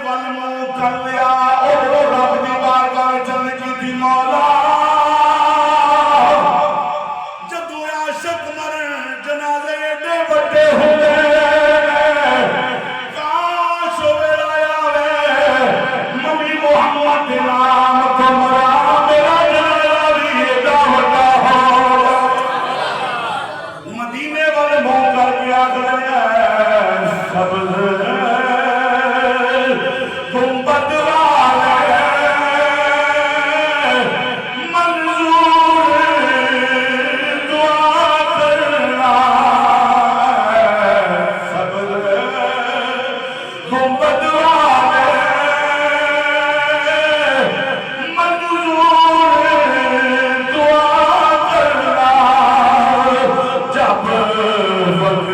वल मुंह कर लिया ओ रब दी बारगाह विच अर्ज़ कीती मौला जदों आशिक मरन जनाजे एडे वड्डे होंदे काश वेला आवे नबी मुहम्मद दे नाम तो मरा मेरा जनाजा भी एडा वड्डा हो मदीने वाले मुंह करके आखदे सबज़ गुंबद वाले मंजूर दुआ करना सबज़ गुंबद वाले मंजूर दुआ करना जब वक्त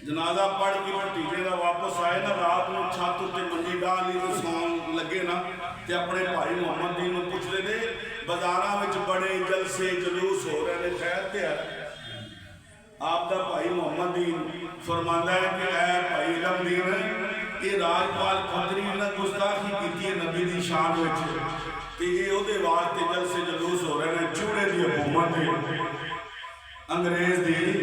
जनाजा पढ़ के भतीजे का वापस आए ना रात में छत उत्ते मंजी डाल ली सौन लगे ना ते अपने भाई मुहम्मद दीन नूं पुछदे ने बाजारां विच बड़े जलसे जलूस हो रहे ने खैर ते है आपका भाई मुहम्मद दीन फरमांदा है कि ऐ भाई इलम दीन ये राजपाल खतरी ने गुस्ताखी की है नबी दी शान विच ते ये ओदे वास्ते जलसे जलूस हो रहे ने चूड़े दी हुकूमत है अंग्रेज दी